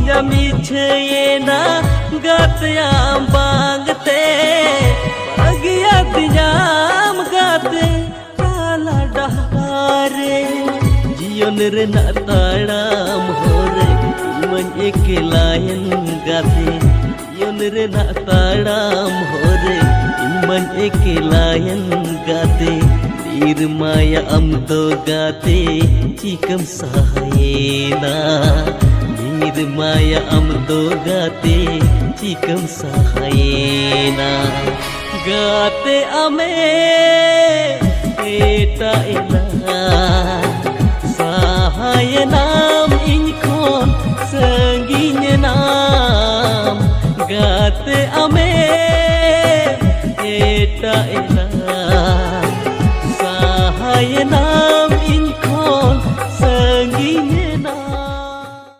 मिछयेना गातयाम बांगते बागिया दियाम गाते ताला डहारे जियोन रेना ताड़ाम होरे मन एकलायन गाते जियोन रेना ताड़ाम होरे मन एकलायन गाते नीर माया अम तो गाते चिकम सहायना नीर माया अम तो गाते चिकम सहायना गाते अमे एटा इला सहायनाम इन